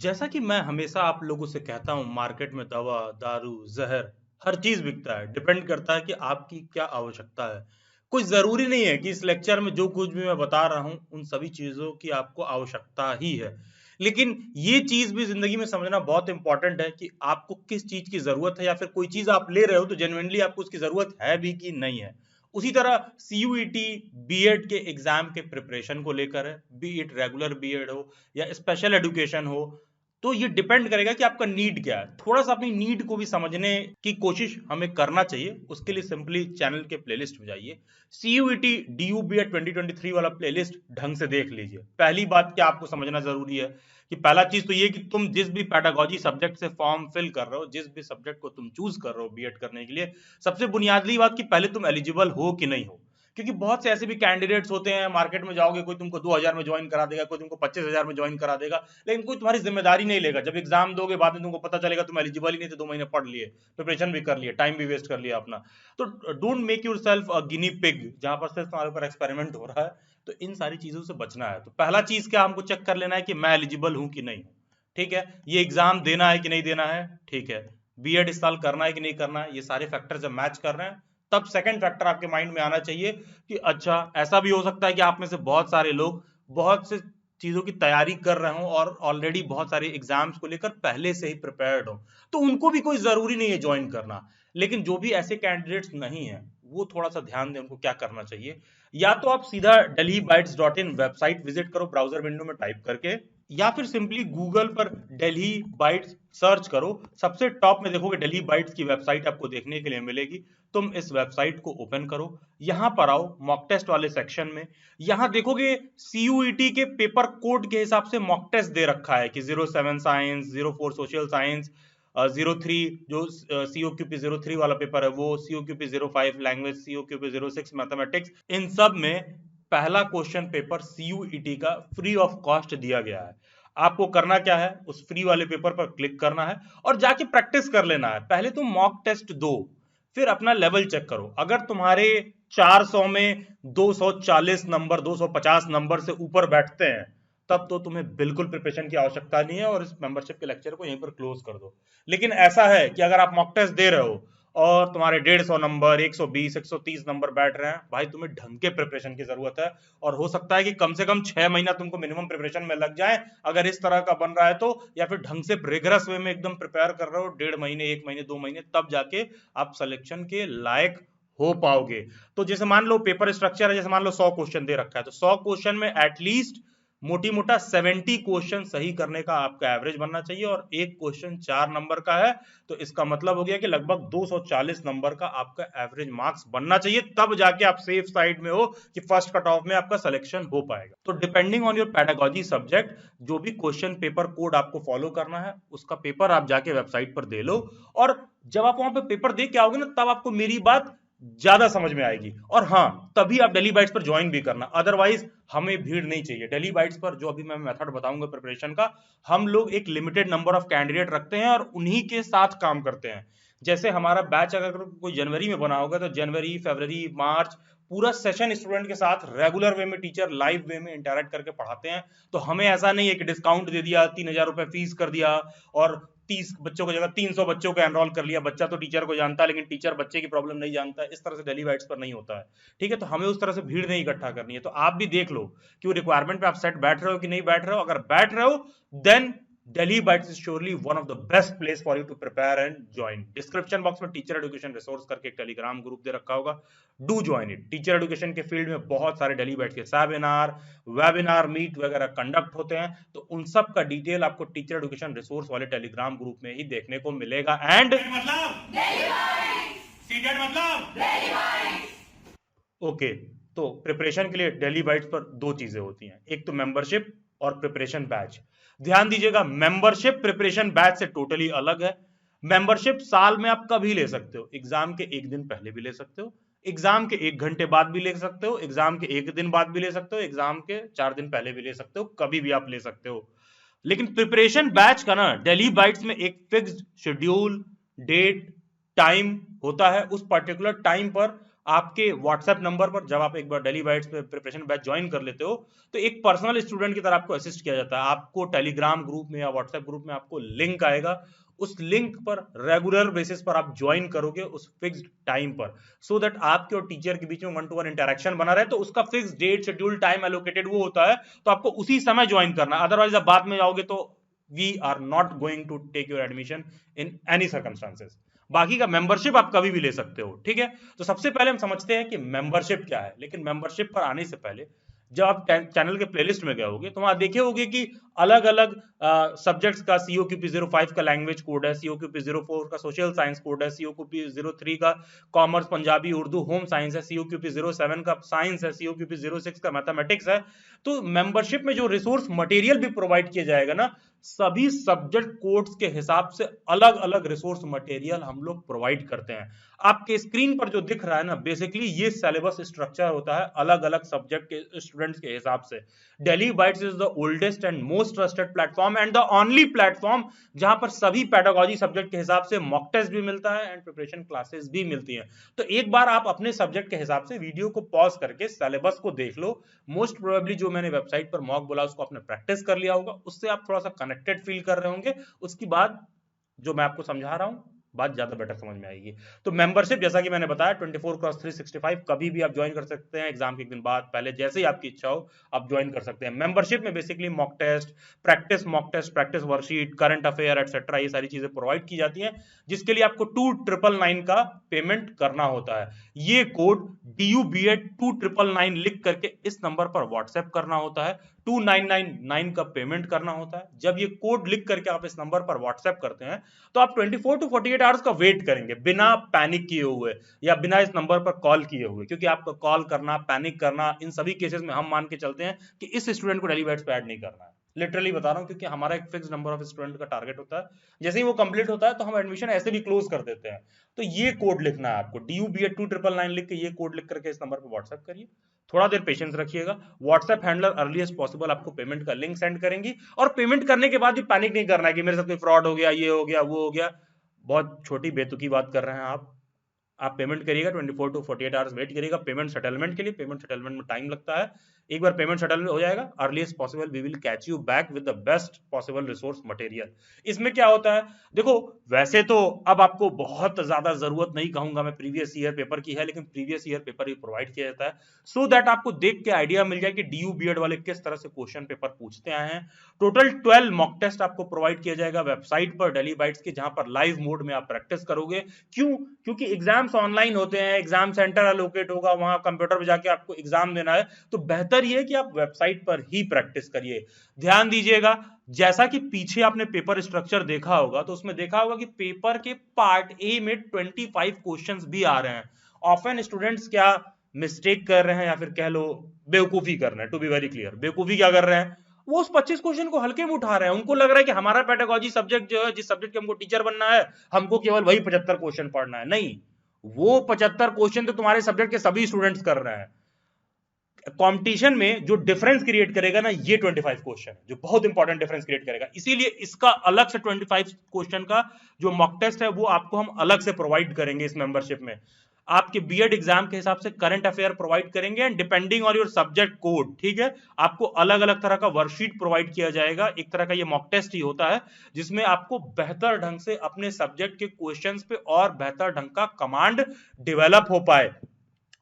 जैसा कि मैं हमेशा आप लोगों से कहता हूँ, मार्केट में दवा, दारू, जहर हर चीज बिकता है। डिपेंड करता है कि आपकी क्या आवश्यकता है। कोई जरूरी नहीं है कि इस लेक्चर में जो कुछ भी मैं बता रहा हूँ उन सभी चीजों की आपको आवश्यकता ही है। लेकिन ये चीज भी जिंदगी में समझना बहुत इंपॉर्टेंट है कि आपको किस चीज की जरूरत है, या फिर कोई चीज आप ले रहे हो तो जेन्युइनली आपको उसकी जरूरत है भी कि नहीं है। उसी तरह सीयूईटी बीएड के एग्जाम के प्रिपरेशन को लेकर है, बी इट रेगुलर बीएड हो या स्पेशल एजुकेशन हो। तो ये डिपेंड करेगा कि आपका नीड क्या है। थोड़ा सा अपनी नीड को भी समझने की कोशिश हमें करना चाहिए। उसके लिए सिंपली चैनल के प्लेलिस्ट में जाइए, सीयूईटी डीयूबीएड 2023 वाला प्लेलिस्ट ढंग से देख लीजिए। पहली बात क्या आपको समझना जरूरी है कि पहला चीज तो ये कि तुम जिस भी पैडागोजी सब्जेक्ट से फॉर्म फिल कर रहे हो, जिस भी सब्जेक्ट को तुम चूज कर रहे हो बीएड करने के लिए, सबसे बुनियादी बात कि पहले तुम एलिजिबल हो कि नहीं हो। क्योंकि बहुत से ऐसे भी कैंडिडेट्स होते हैं, मार्केट में जाओगे कोई तुमको 2000 में ज्वाइन करा देगा, कोई तुमको 25,000 में ज्वाइन करा देगा, लेकिन कोई तुम्हारी जिम्मेदारी नहीं लेगा। जब एग्जाम दोगे बाद में तुमको पता चलेगा तुम एलिजिबल ही नहीं थे, 2 महीने पढ़ लिए, प्रिपरेशन भी कर लिए, टाइम भी वेस्ट कर लिया अपना। तो don't make your self a guinea pig जहां पर सिर्फ तुम्हारे ऊपर एक्सपेरिमेंट हो रहा है। तो इन सारी चीजों से बचना है। तो पहला चीज क्या हमको चेक कर लेना है कि मैं एलिजिबल हूं कि नहीं हूं। ठीक है, ये एग्जाम देना है कि नहीं देना है। ठीक है, बीएड इस साल करना है कि नहीं करना है। ये सारे फैक्टर जब मैच कर रहे हैं तब सेकंड फैक्टर आपके माइंड में आना चाहिए कि अच्छा, ऐसा भी हो सकता है कि आप में से बहुत सारे लोग बहुत से चीजों की तैयारी कर रहे हो और ऑलरेडी बहुत सारे एग्जाम्स को लेकर पहले से ही प्रिपेयर्ड हो, तो उनको भी कोई जरूरी नहीं है ज्वाइन करना। लेकिन जो भी ऐसे कैंडिडेट्स नहीं है वो थोड़ा सा ध्यान दें, उनको क्या करना चाहिए। या तो आप सीधा delhibytes.in वेबसाइट विजिट करो ब्राउजर विंडो में टाइप करके, या फिर सिंपली गूगल पर दिल्ली बाइट्स सर्च करो। सबसे टॉप में देखोगे दिल्ली बाइट्स की वेबसाइट आपको देखने के लिए मिलेगी। तुम इस वेबसाइट को ओपन करो, यहां पर आओ मॉक टेस्ट वाले सेक्शन में। यहां देखोगे सीयूईटी के पेपर कोड के हिसाब से मॉक टेस्ट दे रखा है कि 07 साइंस, 04 सोशल साइंस, 03 जो COQP 03 वाला पेपर है वो, COQP 05 लैंग्वेज, COQP 06 मैथमेटिक्स। इन सब में पहला क्वेश्चन पेपर सीयूईटी का फ्री ऑफ कॉस्ट दिया गया है। आपको करना क्या है, उस फ्री वाले पेपर पर क्लिक करना है और जाके प्रैक्टिस कर लेना है। पहले तुम मॉक टेस्ट दो, फिर अपना लेवल चेक करो। अगर तुम्हारे 400 में 240 नंबर, 250 नंबर से ऊपर बैठते हैं तब तो तुम्हें बिल्कुल प्रिपरेशन की आवश्यकता नहीं है और इस मेंबरशिप के लेक्चर को यहीं पर क्लोज कर दो। लेकिन ऐसा है कि अगर आप मॉक टेस्ट दे रहे हो और तुम्हारे 150 नंबर, 120, 130 नंबर बैठ रहे हैं, भाई तुम्हें ढंग के प्रिपरेशन की जरूरत है। और हो सकता है कि कम से कम 6 महीना तुमको मिनिमम प्रिपरेशन में लग जाए अगर इस तरह का बन रहा है तो, या फिर ढंग से रिगरस वे में एकदम प्रिपेयर कर रहे हो 1.5 महीने, 1 महीने, 2 महीने, तब जाके आप सिलेक्शन के लायक हो पाओगे। तो जैसे मान लो पेपर स्ट्रक्चर है, जैसे मान लो 100 क्वेश्चन दे रखा है, तो 100 क्वेश्चन में एटलीस्ट मोटी मोटा 70 क्वेश्चन सही करने का आपका एवरेज बनना चाहिए, और एक क्वेश्चन 4 नंबर का है तो इसका मतलब हो गया कि लगभग 240 नंबर का आपका एवरेज मार्क्स बनना चाहिए, तब जाके आप सेफ साइड में हो कि फर्स्ट कट ऑफ में आपका सिलेक्शन हो पाएगा। तो depending on your pedagogy subject जो भी क्वेश्चन पेपर कोड आपको फॉलो करना है उसका पेपर आप जाके वेबसाइट पर दे लो। और जब आप वहां पे पेपर दे के आओगे ना तब आपको मेरी बात ज्यादा समझ में आएगी। और हाँ, तभी आप डेली बाइट्स पर ज्वाइन भी करना, अदरवाइज हमें भीड़ नहीं चाहिए। डेली बाइट्स पर जो अभी मैं मेथड बताऊंगा प्रिपरेशन का, हम लोग एक लिमिटेड नंबर ऑफ कैंडिडेट रखते हैं और उन्हीं के साथ काम करते हैं। जैसे हमारा बैच अगर कोई जनवरी में बना होगा तो जनवरी, फरवरी, मार्च पूरा सेशन स्टूडेंट के साथ रेगुलर वे में टीचर लाइव वे में इंटरेक्ट करके पढ़ाते हैं। तो हमें ऐसा नहीं है कि डिस्काउंट दे दिया, 3,000 रुपए फीस कर दिया और 30 बच्चों की जगह 300 बच्चों को एनरोल कर लिया। बच्चा तो टीचर को जानता है लेकिन टीचर बच्चे की प्रॉब्लम नहीं जानता है। इस तरह से डेली बाइट्स पर नहीं होता है। ठीक है, तो हमें उस तरह से भीड़ नहीं इकट्ठा करनी है। तो आप भी देख लो कि वो रिक्वायरमेंट पे आप सेट बैठ रहे हो कि नहीं बैठ रहे हो। अगर बैठ रहे हो then Delhi Bytes is surely one of the best place for you to prepare and join. Description box में टीचर एजुकेशन रिसोर्स करके एक टेलीग्राम ग्रुप दे रखा होगा, do join it. Teacher education के फील्ड में बहुत सारे Delhi Bytes के सेमिनार, वेबिनार, मीट वगैरह कंडक्ट होते हैं, तो उन सब का डिटेल आपको टीचर एजुकेशन रिसोर्स वाले टेलीग्राम ग्रुप में ही देखने को मिलेगा। एंड ओके, तो प्रिपरेशन के लिए डेली बाइट्स पर दो चीजें होती हैं, एक तो मेंबरशिप और प्रिपरेशन बैच। ध्यान दीजिएगा, मेंबरशिप प्रिपरेशन बैच से टोटली अलग है। मेंबरशिप साल में आप कभी ले सकते हो, एग्जाम के एक दिन पहले भी ले सकते हो, एग्जाम के 1 घंटे बाद भी ले सकते हो, एग्जाम के 1 दिन बाद भी ले सकते हो, एग्जाम के 4 दिन पहले भी ले सकते हो, कभी भी आप ले सकते हो। लेकिन प्रिपरेशन बैच का ना डेली बाइट्स में एक फिक्स्ड शेड्यूल, डेट, टाइम होता है। उस पर्टिकुलर टाइम पर आपके व्हाट्सएप नंबर पर जब आप एक बार डेली बाइट्स पे प्रिपरेशन बैच ज्वाइन कर लेते हो तो एक पर्सनल स्टूडेंट की तरह आपको असिस्ट किया जाता है। आपको टेलीग्राम ग्रुप में या व्हाट्सएप ग्रुप में आपको लिंक आएगा, उस लिंक पर रेगुलर बेसिस पर आप ज्वाइन करोगे उस फिक्स्ड टाइम पर, सो दैट आपके और टीचर के बीच में 1-to-1 इंटरेक्शन बना रहे। तो उसका fix date schedule time allocated वो होता है, तो आपको उसी समय ज्वाइन करना है। अदरवाइज आप बाद में जाओगे तो we are not going to take your admission in any circumstances. बाकी का मेंबरशिप आप कभी भी ले सकते हो, ठीक है। तो सबसे पहले हम समझते हैं कि मेंबरशिप क्या है। लेकिन मेंबरशिप पर आने से पहले जब आप चैनल के प्लेलिस्ट में गए होगे तो वहां देखे होगे कि अलग अलग सब्जेक्ट्स का COQP05 का लैंग्वेज कोड है, COQP04 का सोशल साइंस कोड है, COQP03 का commerce Punjabi Urdu home science है, COQP07 का साइंस है, COQP06 का मैथमेटिक्स है। तो मेंबरशिप में जो रिसोर्स मटेरियल भी प्रोवाइड किया जाएगा ना, सभी सब्जेक्ट कोड्स के हिसाब से अलग अलग रिसोर्स मटेरियल हम लोग प्रोवाइड करते हैं। आपके स्क्रीन पर जो दिख रहा है ना, बेसिकली ये सिलेबस स्ट्रक्चर होता है अलग अलग सब्जेक्ट के स्टूडेंट्स के हिसाब से। Daily bytes is the oldest and most trusted platform and the only platform जहां पर सभी पेडागोजी सब्जेक्ट के हिसाब से मॉक टेस्ट भी मिलता है एंड प्रिपरेशन क्लासेस भी मिलती हैं। तो एक बार आप अपने सब्जेक्ट के हिसाब से वीडियो को पॉज करके सिलेबस को देख लो। मोस्ट प्रोबेबली जो मैंने वेबसाइट पर मॉक बोला उसको आपने प्रैक्टिस कर लिया होगा, उससे आप थोड़ा सा कनेक्टेड फील कर रहे होंगे। उसके बाद जो मैं आपको समझा रहा हूं बात ज्यादा बेटर समझ में आएगी। तो मेंबरशिप जैसा कि मैंने बताया 24x365 कभी भी आप ज्वाइन कर सकते हैं, एग्जाम के एक दिन बाद पहले जैसे ही आपकी इच्छा हो आप ज्वाइन कर सकते हैं। मेंबरशिप में basically mock test, practice worksheet, current affair etcetera ये सारी चीजें प्रोवाइड की जाती हैं, जिसके लिए आपको 2999 का पेमेंट करना होता है। ये कोड DUBED 2999 लिख करके इस नंबर पर व्हाट्सएप करना होता है। 2999 का पेमेंट करना होता है। जब ये कोड लिख करके आप इस नंबर पर व्हाट्सएप करते हैं तो आप 24 to 48 आवर्स का वेट करेंगे बिना पैनिक किए हुए या बिना इस नंबर पर कॉल किए हुए, क्योंकि आपको कॉल करना, पैनिक करना, इन सभी केसेस में हम मान के चलते हैं कि इस स्टूडेंट को डेली बैट्स पे ऐड नहीं करना है। लिटरली बता रहा हूं, क्योंकि हमारा एक फिक्स नंबर ऑफ स्टूडेंट का टारगेट होता है। जैसे ही वो कंप्लीट होता है तो हम एडमिशन ऐसे भी क्लोज कर देते हैं। तो ये कोड लिखना है आपको, DUBED 2999 लिख के ये कोड लिख करके इस नंबर पर व्हाट्सएप करिए। थोड़ा देर पेशेंस रखिएगा, व्हाट्सएप हैंडलर अर्लीस्ट पॉसिबल आपको पेमेंट का लिंक सेंड करेंगी। और पेमेंट करने के बाद भी पैनिक नहीं करना है कि मेरे साथ कोई फ्रॉड हो गया, ये हो गया, वो हो गया। बहुत छोटी बेतुकी बात कर रहे हैं आप पेमेंट करिएगा, 24 to 48 आवर्स वेट करिएगा पेमेंट सेटलमेंट के लिए। पेमेंट सेटलमेंट में टाइम लगता है। एक बार पेमेंट सेटल हो जाएगा, earliest possible we will catch you back with the best possible resource material. इसमें क्या होता है, देखो वैसे तो अब आपको बहुत ज्यादा जरूरत नहीं कहूंगा मैं प्रीवियस ईयर पेपर की है, लेकिन प्रीवियस ईयर पेपर भी प्रोवाइड किया जाता है सो दैट आपको देख के आइडिया मिल जाए कि DUBED वाले किस तरह से क्वेश्चन पेपर पूछते आए हैं। टोटल 12 मॉक टेस्ट आपको प्रोवाइड किया जाएगा वेबसाइट पर डेली बाइट्स के, जहां पर लाइव मोड में आप प्रैक्टिस करोगे। क्यों? क्योंकि एग्जाम्स ऑनलाइन होते हैं, एग्जाम सेंटर एलोकेट होगा, वहां कंप्यूटर पे जाके आपको एग्जाम देना है। तो बेहतर ये है कि आप वेबसाइट पर ही प्रैक्टिस करिए। ध्यान दीजिएगा, जैसा कि पीछे आपने पेपर स्ट्रक्चर देखा होगा तो उसमें देखा होगा कि पेपर के पार्ट ए में 25 क्वेश्चंस भी आ रहे हैं। ऑफन स्टूडेंट्स क्या मिस्टेक कर रहे हैं या फिर कह लो बेवकूफी कर रहे हैं, टू बी वेरी क्लियर बेवकूफी क्या कर रहे हैं, वो उस 25 क्वेश्चन को हल्के में उठा रहे हैं। उनको लग रहा है कि हमारा पेडागोजी सब्जेक्ट जो है, जिस सब्जेक्ट के हमको टीचर बनना है, हमको केवल वही 75 क्वेश्चन पढ़ना है। नहीं, वो 75 क्वेश्चन तो तुम्हारे सब्जेक्ट के सभी स्टूडेंट्स कर रहे हैं। कंपटीशन में जो डिफरेंस क्रिएट करेगा ना, ये 25 क्वेश्चन जो बहुत इंपॉर्टेंट डिफरेंस क्रिएट करेगा। इसीलिए इसका अलग से 25 क्वेश्चन का जो मॉक टेस्ट है वो आपको हम अलग से प्रोवाइड करेंगे इस मेंबरशिप में। आपके बीएड एग्जाम के हिसाब से करंट अफेयर प्रोवाइड करेंगे and depending on your subject code, ठीक है, आपको अलग अलग तरह का वर्कशीट प्रोवाइड किया जाएगा। एक तरह का ये मॉक टेस्ट ही होता है जिसमें आपको बेहतर ढंग से अपने सब्जेक्ट के क्वेश्चंस पे और बेहतर ढंग का कमांड डेवलप हो पाए।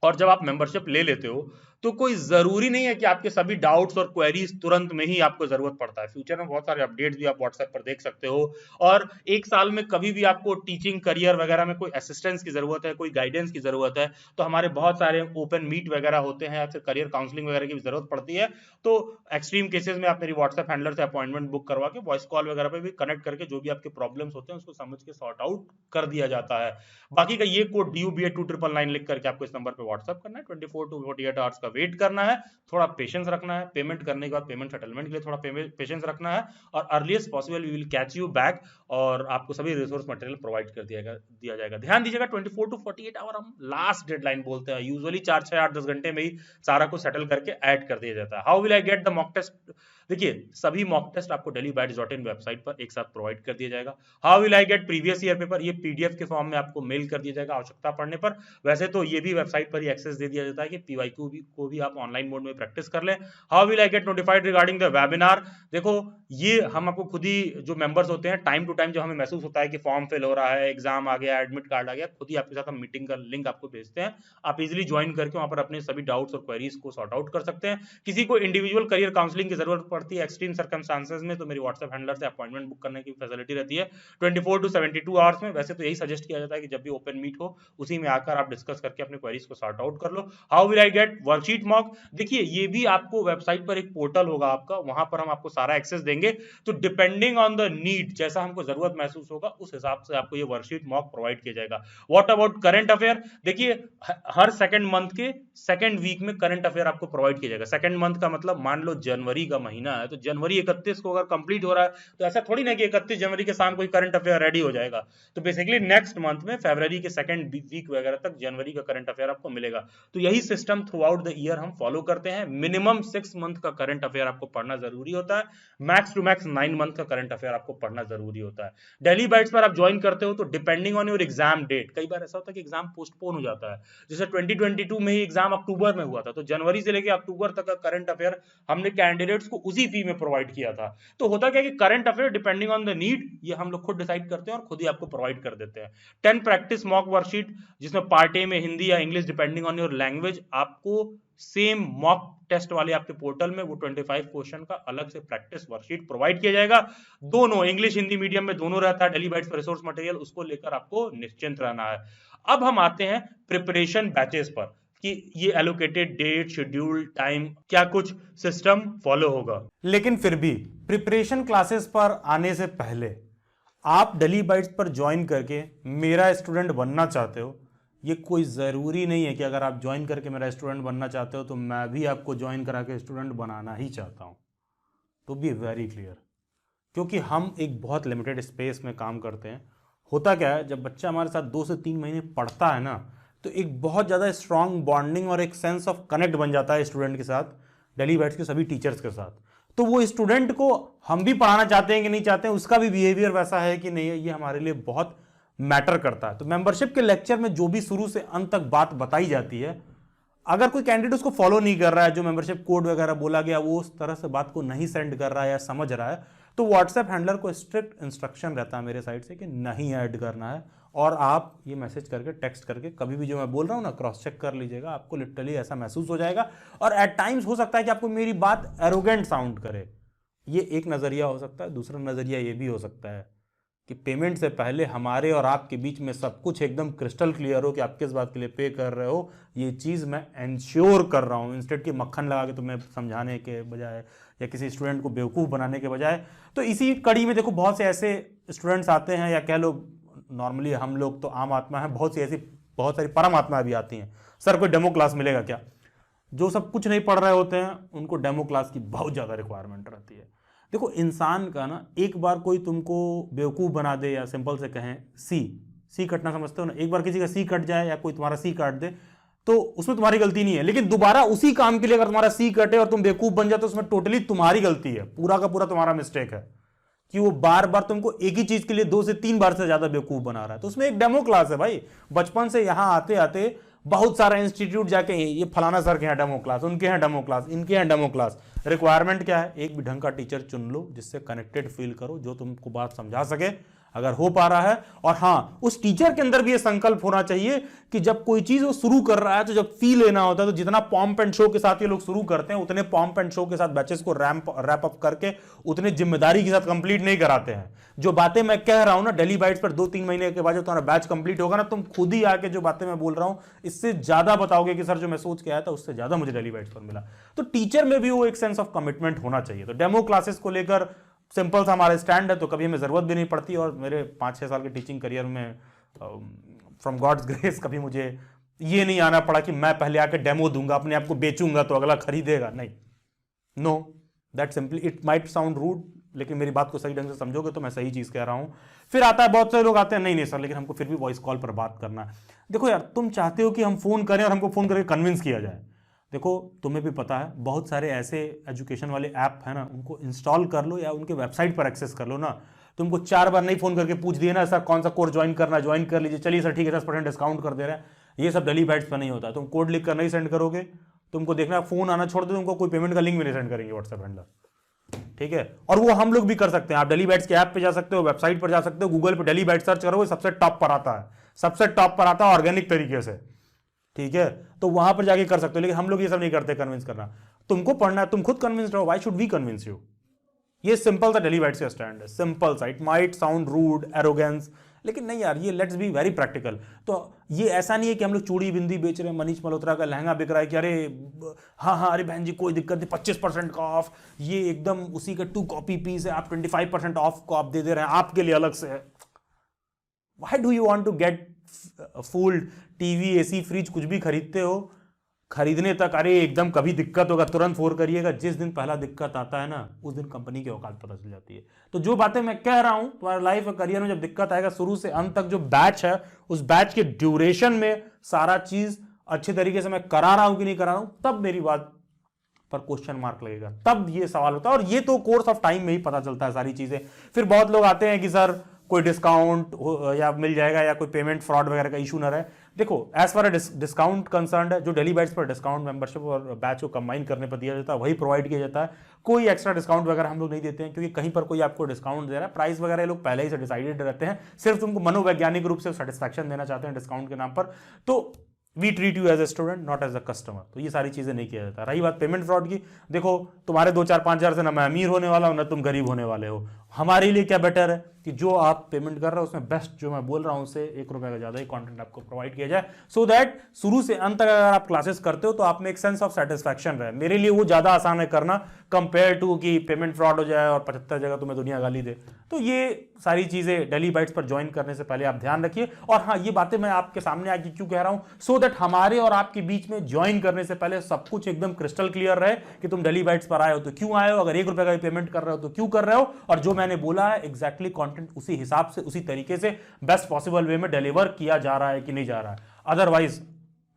और जब आप मेंबरशिप ले लेते हो तो कोई जरूरी नहीं है कि आपके सभी डाउट्स और क्वेरीज तुरंत में ही आपको जरूरत पड़ता है। फ्यूचर में बहुत सारे अपडेट्स भी आप व्हाट्सएप पर देख सकते हो। और एक साल में कभी भी आपको टीचिंग करियर वगैरह में कोई असिस्टेंस की जरूरत है, कोई गाइडेंस की जरूरत है, तो हमारे बहुत सारे ओपन मीट वगैरह होते हैं या फिर करियर काउंसलिंग वगैरह की भी जरूरत पड़ती है। तो एक्सट्रीम केसेस में आप मेरी व्हाट्सएप हैंडलर से अपॉइंटमेंट बुक करवा के वॉइस कॉल वगैरह पे भी कनेक्ट करके जो भी आपके प्रॉब्लम्स होते हैं उसको समझ के सॉर्ट आउट कर दिया जाता है। बाकी का ये कोड DUBED 2999 लिख करके आपको इस नंबर पे व्हाट्सएप करना है, 24 to 48 आवर्स का वेट करना है, थोड़ा पेशेंस रखना है, पेमेंट करने के बाद पेमेंट सेटलमेंट के लिए थोड़ा पेशेंस रखना है, और earliest possible we will catch you back और आपको सभी रिसोर्स मटेरियल प्रोवाइड कर दिया जाएगा। ध्यान दीजिएगा 24 to 48 आवर हम लास्ट डेडलाइन बोलते हैं। यूजुअली 4, 6, 8, 10 घंटे में ही सारा कुछ सेटल करके ऐड कर दिया जाता है। How will I get the mock test देखिए सभी मॉक टेस्ट आपको delhibytes.in वेबसाइट पर एक साथ प्रोवाइड कर दिया जाएगा। How will I gate previous year paper, ये पीडीएफ के फॉर्म में आपको मेल कर दिया जाएगा आवश्यकता पड़ने पर। वैसे तो ये भी वेबसाइट पर ही एक्सेस दे दिया जाता है कि पीवाईक्यू को भी आप ऑनलाइन मोड में प्रैक्टिस कर लें। How will I get notified regarding the webinar, देखो ये हम आपको खुद ही जो मेंबर्स होते हैं टाइम टू टाइम जब हमें महसूस होता है कि फॉर्म फिल हो रहा है, एग्जाम आ गया, एडमिट कार्ड आ गया, खुद ही आपके साथ हम मीटिंग का लिंक आपको भेजते हैं। आप इजीली ज्वाइन करके वहां पर अपने सभी डाउट्स और क्वेरीज को सॉर्ट आउट कर सकते हैं। किसी को इंडिविजुअल करियर काउंसलिंग की जरूरत पड़ती है एक्सट्रीम सर्कमस्टांसेस में, तो मेरी व्हाट्सएप हैंडलर से अपॉइंटमेंट बुक करने की फैसिलिटी रहती है 24 to 72 आवर्स में। वैसे तो यही सजेस्ट किया जाता है कि जब भी ओपन मीट हो उसी में आकर आप डिस्कस करके अपने क्वेरीज को सॉर्ट आउट कर लो। How will I get worksheet mock, देखिए ये भी आपको वेबसाइट पर एक पोर्टल होगा आपका, वहां पर हम आपको सारा एक्सेस देंगे। तो डिपेंडिंग ऑन द नीड, जैसा हमको जरूरत महसूस होगा उस हिसाब से आपको ये वर्कशीट मॉक प्रोवाइड किया जाएगा। व्हाट अबाउट करंट अफेयर, देखिए हर सेकंड मंथ के सेकंड वीक में करंट अफेयर आपको प्रोवाइड किया जाएगा। सेकंड मंथ का मतलब मान लो जनवरी का महीना है, तो जनवरी 31 को अगर कंप्लीट हो रहा है तो ऐसा थोड़ी ना कि 31 जनवरी के शाम कोई करंट अफेयर रेडी हो जाएगा। तो बेसिकली नेक्स्ट मंथ में फरवरी के सेकंड वीक वगैरह तक जनवरी का करंट अफेयर आपको मिलेगा। तो यही system through out the year हम फॉलो करते हैं। मिनिमम 6 मंथ का करंट अफेयर आपको पढ़ना जरूरी होता है, मैक्स टू मैक्स 9 मंथ का करंट अफेयर आपको पढ़ना जरूरी होता है। डेली बाइट्स पर आप ज्वाइन करते हो तो depending on your exam date, कई बार ऐसा होता है कि एग्जाम पोस्टपोन हो जाता है, जैसे 2022 में ही एग्जाम अक्टूबर में हुआ था, तो जनवरी से लेकर अक्टूबर तक का करंट अफेयर हमने कैंडिडेट्स को उसी फी में प्रोवाइड किया था। तो होता क्या कि current affair depending on the need ये हम लोग खुद डिसाइड करते हैं और खुद ही आपको प्रोवाइड कर देते हैं। 10 प्रैक्टिस मॉक वर्कशीट, जिसमें पार्ट ए में हिंदी या English depending on your language, आपको सेम मॉक टेस्ट वाले आपके पोर्टल में वो 25 क्वेश्चन का अलग से प्रैक्टिस वर्कशीट प्रोवाइड किया जाएगा। दोनों इंग्लिश हिंदी मीडियम में दोनों रहता है। डेली बाइट्स पर रिसोर्स मटेरियल उसको लेकर आपको निश्चिंत रहना है। अब हम आते हैं प्रिपरेशन बैचेस पर कि ये एलोकेटेड डेट, शेड्यूल, टाइम, क्या कुछ सिस्टम फॉलो होगा। लेकिन फिर भी प्रिपरेशन क्लासेस पर आने से पहले आप डेली बाइट्स पर ज्वाइन करके मेरा स्टूडेंट बनना चाहते हो, ये कोई ज़रूरी नहीं है कि अगर आप ज्वाइन करके मेरा स्टूडेंट बनना चाहते हो तो मैं भी आपको ज्वाइन करा के स्टूडेंट बनाना ही चाहता हूँ। तो बी वेरी क्लियर, क्योंकि हम एक बहुत लिमिटेड स्पेस में काम करते हैं। होता क्या है, जब बच्चा हमारे साथ 2 से 3 महीने पढ़ता है ना, तो एक बहुत ज़्यादा स्ट्रांग बॉन्डिंग और एक सेंस ऑफ कनेक्ट बन जाता है स्टूडेंट के साथ, डेली बाइट्स के सभी टीचर्स के साथ। तो वो स्टूडेंट को हम भी पढ़ाना चाहते हैं कि नहीं चाहते हैं, उसका भी बिहेवियर वैसा है कि नहीं है, ये हमारे लिए बहुत मैटर करता है। तो मेंबरशिप के लेक्चर में जो भी शुरू से अंत तक बात बताई जाती है, अगर कोई कैंडिडेट उसको फॉलो नहीं कर रहा है, जो मेंबरशिप कोड वगैरह बोला गया वो उस तरह से बात को नहीं सेंड कर रहा है या समझ रहा है, तो व्हाट्सएप हैंडलर को स्ट्रिक्ट इंस्ट्रक्शन रहता है मेरे साइड से कि नहीं ऐड करना है। और आप ये मैसेज करके, टेक्स्ट करके कभी भी जो मैं बोल रहा हूँ ना क्रॉस चेक कर लीजिएगा, आपको लिटरली ऐसा महसूस हो जाएगा। और एट टाइम्स हो सकता है कि आपको मेरी बात एरोगेंट साउंड करे, ये एक नज़रिया हो सकता है। दूसरा नज़रिया ये भी हो सकता है कि पेमेंट से पहले हमारे और आपके बीच में सब कुछ एकदम क्रिस्टल क्लियर हो कि आप किस बात के लिए पे कर रहे हो, ये चीज़ मैं इंश्योर कर रहा हूँ, इंस्टेड कि मक्खन लगा के तुम्हें समझाने के बजाय या किसी स्टूडेंट को बेवकूफ़ बनाने के बजाय। तो इसी कड़ी में देखो बहुत से ऐसे स्टूडेंट्स आते हैं, या कह लो नॉर्मली हम लोग तो आम आत्मा है, बहुत सारी परम आत्माएं भी आती हैं। सर कोई डेमो क्लास मिलेगा क्या? जो सब कुछ नहीं पढ़ रहे होते हैं उनको डेमो क्लास की बहुत ज़्यादा रिक्वायरमेंट रहती है। देखो इंसान का ना, एक बार कोई तुमको बेवकूफ़ बना दे, या सिंपल से कहें सी कटना समझते हो ना, एक बार किसी का सी कट जाए या कोई तुम्हारा सी काट दे तो उसमें तुम्हारी गलती नहीं है, लेकिन दोबारा उसी काम के लिए अगर तुम्हारा सी कटे और तुम बेवकूफ़ बन जाए तो उसमें टोटली तुम्हारी गलती है, पूरा का पूरा तुम्हारा मिस्टेक है कि वो बार बार तुमको एक ही चीज़ के लिए 2 से 3 बार से ज़्यादा बेवकूफ़ बना रहा है। तो उसमें एक डेमो क्लास है भाई। बचपन से यहाँ आते आते बहुत सारा इंस्टीट्यूट जाके ये फलाना सर के यहाँ डेमो क्लास, उनके यहाँ डेमो क्लास, इनके यहाँ डेमो क्लास। रिक्वायरमेंट क्या है? एक भी ढंग का टीचर चुन लो जिससे कनेक्टेड फील करो, जो तुमको बात समझा सके अगर हो पा रहा है। और हाँ, उस टीचर के अंदर भी ये संकल्प होना चाहिए कि जब कोई चीज वो शुरू कर रहा है तो जब फी लेना होता है, तो जितना पॉम्प एंड शो के साथ ये लोग शुरू करते हैं उतने पॉम्प एंड शो के साथ बैचेस को रैप अप करके उतने जिम्मेदारी के साथ कंप्लीट नहीं कराते हैं। जो बातें मैं कह रहा हूं ना, डेली बाइट्स पर 2-3 महीने के बाद जब तुम्हारा बैच कंप्लीट होगा ना, तुम खुद ही आके जो बातें मैं बोल रहा हूं इससे ज्यादा बताओगे कि सर जो मैं सोच के आया था उससे ज्यादा मुझे डेली बाइट्स पर मिला। तो टीचर में भी वो एक सेंस ऑफ कमिटमेंट होना चाहिए। तो डेमो क्लासेस को लेकर सिंपल सा हमारा स्टैंड है, तो कभी हमें ज़रूरत भी नहीं पड़ती। और मेरे 5-6 साल के टीचिंग करियर में फ्रॉम गॉड्स ग्रेस कभी मुझे ये नहीं आना पड़ा कि मैं पहले आकर डेमो दूंगा, अपने आप को बेचूंगा तो अगला खरीदेगा। नहीं, no, that simply, it might sound rude, लेकिन मेरी बात को सही ढंग से समझोगे तो मैं सही चीज़ कह रहा हूँ। फिर आता है, बहुत सारे लोग आते हैं, नहीं सर लेकिन हमको फिर भी वॉइस कॉल पर बात करना है। देखो यार, तुम चाहते हो कि हम फ़ोन करें और हमको फ़ोन करके कन्विंस किया जाए, देखो तुम्हें भी पता है बहुत सारे ऐसे एजुकेशन वाले ऐप है ना, उनको इंस्टॉल कर लो या उनके वेबसाइट पर एक्सेस कर लो ना। तुमको 4 बार नहीं फोन करके पूछ दिए ना सर कौन सा कोर्स ज्वाइन करना, ज्वाइन कर लीजिए, चलिए सर ठीक है 10% डिस्काउंट कर दे रहे हैं। ये सब डेली बाइट्स पर नहीं होता। तुम कोड लिख कर नहीं सेंड करोगे, तुमको देखना फोन आना छोड़ दो, तुमको कोई पेमेंट का लिंक भी नहीं सेंड करेंगे व्हाट्सएप हैंडलर, ठीक है। और वो हम लोग भी कर सकते हैं। आप डेली बाइट्स के ऐप पे जा सकते हो, वेबसाइट पर जा सकते हो, गूगल पे डेली बाइट सर्च करोगे, सबसे टॉप पर आता है, सबसे टॉप पर आता है ऑर्गेनिक तरीके से, ठीक है। तो वहां पर जाके कर सकते हो, लेकिन हम लोग ये सब नहीं करते कन्विंस करना। तुमको पढ़ना है, तुम खुद कन्विंस रहो, why should we convince you. ये सिंपल सा डेली बाइट्स का स्टैंड है, सिंपल सा। It might sound rude, arrogance, लेकिन नहीं यार, ये लेट्स बी वेरी प्रैक्टिकल। तो ये ऐसा नहीं है कि हम लोग चूड़ी बिंदी बेच रहे हैं, मनीष मल्होत्रा का लहंगा बिक रहा है कि अरे हाँ हाँ अरे बहन जी कोई दिक्कत नहीं 25% का ऑफ, ये एकदम उसी का 2 कॉपी पीस है, आप 25% ऑफ को आप दे दे रहे हैं, आपके लिए अलग से है। Why do you want to get fooled? TV, AC, fridge कुछ भी खरीदते हो, खरीदने तक अरे एकदम कभी दिक्कत होगा तुरंत फोन करिएगा, जिस दिन पहला दिक्कत आता है ना उस दिन कंपनी की औकात पता चल जाती है। तो जो बातें मैं कह रहा हूं, तुम्हारे लाइफ और करियर में जब दिक्कत आएगा, शुरू से अंत तक जो बैच है उस बैच के ड्यूरेशन में सारा चीज अच्छे तरीके से मैं करा रहा हूं कि नहीं करा रहा हूं, तब मेरी बात पर क्वेश्चन मार्क लगेगा, तब ये सवाल होता है। और ये तो कोर्स ऑफ टाइम में ही पता चलता है सारी चीजें। फिर बहुत लोग आते हैं कि सर कोई डिस्काउंट या मिल जाएगा या कोई पेमेंट फ्रॉड वगैरह का इशू ना रहे। देखो एज फार डिस्काउंट कंसर्न है, जो डेली बाइट्स पर डिस्काउंट मेंबरशिप और बैच को कंबाइन करने पर दिया जाता है वही प्रोवाइड किया जाता है। कोई एक्स्ट्रा डिस्काउंट वगैरह हम लोग नहीं देते हैं, क्योंकि कहीं पर कोई आपको डिस्काउंट दे रहा है, प्राइस वगैरह लोग पहले ही से डिसाइडेड रहते हैं, सिर्फ तुमको मनोवैज्ञानिक रूप से सेटिस्फैक्शन देना चाहते हैं डिस्काउंट के नाम पर। तो we treat you as a student not as a customer. तो ये सारी चीजें नहीं किया जाता। रही बात पेमेंट फ्रॉड की, देखो तुम्हारे 2-4-5 हज़ार से ना मैं अमीर होने वाला हूं ना तुम गरीब होने वाले हो। हमारे लिए क्या बेटर है कि जो आप पेमेंट कर रहे हो उसमें बेस्ट जो मैं बोल रहा हूं उससे 1 रुपए का ज्यादा ही कंटेंट आपको प्रोवाइड किया जाए, सो दैट शुरू से अंत तक अगर आप क्लासेस करते हो तो आप में एक सेंस ऑफ सेटिस्फैक्शन रहे। मेरे लिए वो ज्यादा आसान है करना कंपेयर टू कि पेमेंट फ्रॉड हो जाए और 75 जगह तुम्हें दुनिया गाली दे। तो ये सारी चीजें डेली बाइट्स पर ज्वाइन करने से पहले आप ध्यान रखिए। और हाँ, ये बातें मैं आपके सामने आके क्यों कह रहा हूं, सो दैट हमारे और आपके बीच में ज्वाइन करने से पहले सब कुछ एकदम क्रिस्टल क्लियर रहे कि तुम डेली बाइट्स पर आए हो तो क्यों आए हो, अगर 1 रुपए का पेमेंट कर रहे हो तो क्यों कर रहे हो, और जो मैंने बोला है एग्जैक्टली कंटेंट उसी हिसाब से उसी तरीके से बेस्ट पॉसिबल वे में डिलीवर किया जा रहा है कि नहीं जा रहा है। अदरवाइज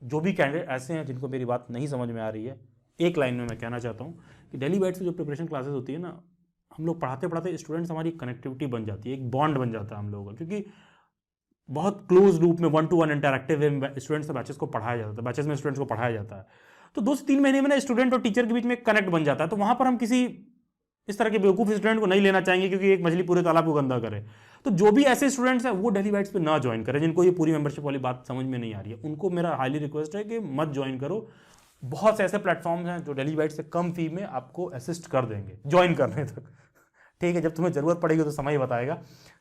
जो भी कैंडिडेट ऐसे हैं जिनको मेरी बात नहीं समझ में आ रही है, एक लाइन में मैं कहना चाहता हूं कि डेली बाइट्स में जो प्रिपरेशन क्लासेस होती है ना, हम लोग पढ़ाते पढ़ाते स्टूडेंट्स हमारी कनेक्टिविटी बन जाती है, एक बॉन्ड बन जाता है हम लोगों का, क्योंकि बहुत क्लोज लूप में 1-to-1 इंटरैक्टिव वे में स्टूडेंट्स से बैचेस को पढ़ाया जाता है, बैचेस में स्टूडेंट्स को पढ़ाया जाता है। तो 2 से 3 महीने में ना स्टूडेंट और टीचर के बीच में कनेक्ट बन जाता है। तो वहां पर हम किसी इस तरह के बेवकूफ स्टूडेंट को नहीं लेना चाहेंगे क्योंकि एक मछली पूरे तालाब को गंदा करे। तो जो भी ऐसे स्टूडेंट्स हैं वो डेली बाइट्स पे ना ज्वाइन करें, जिनको ये पूरी मेंबरशिप वाली बात समझ में नहीं आ रही है, उनको मेरा हाईली रिक्वेस्ट है कि मत ज्वाइन करो। बहुत से ऐसे प्लेटफॉर्म्स हैं जो डेली बाइट्स से कम फी में आपको असिस्ट कर देंगे ज्वाइन करने तक, ठीक है। जब तुम्हें जरूरत पड़ेगी तो समय बताएगा,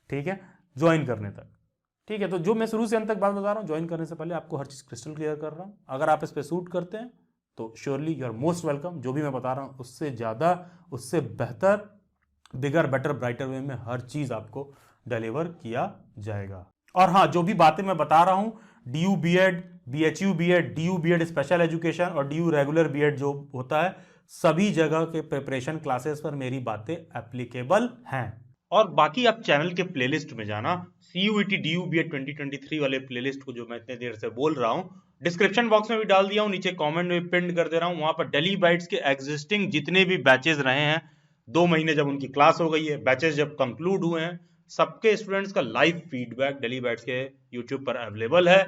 ठीक है, ज्वाइन करने तक, ठीक है। तो जो मैं शुरू से अंत तक बात बता रहा हूँ, ज्वाइन करने से पहले आपको हर चीज़ क्रिस्टल क्लियर कर रहा हूँ। अगर आप इस पर सूट करते हैं तो surely you are most welcome. जो भी मैं बता रहा हूँ उससे ज़्यादा, उससे बेहतर, बिगर बेटर ब्राइटर वे में हर चीज़ आपको डिलीवर किया जाएगा। और हाँ, जो भी बातें मैं बता रहा हूँ, DU BEd, BHU BEd, DU BEd special education और DU रेगुलर BEd जो होता है, सभी जगह के प्रिपरेशन क्लासेस पर मेरी बातें एप्लीकेबल हैं। और बाकी आप चैनल के प्लेलिस्ट में जाना, CUET DU BEd 2023 वाले प्लेलिस्ट को जो मैं इतने देर से बोल रहा हूँ डिस्क्रिप्शन बॉक्स में भी डाल दिया हूँ, नीचे कमेंट में पिन कर दे रहा हूँ। वहां पर डेली बाइट्स के एग्जिस्टिंग जितने भी बैचेस रहे हैं, 2 महीने जब उनकी क्लास हो गई है, बैचेस जब कंक्लूड हुए हैं, सबके स्टूडेंट्स का लाइव फीडबैक डेली बाइट्स के यूट्यूब पर अवेलेबल है।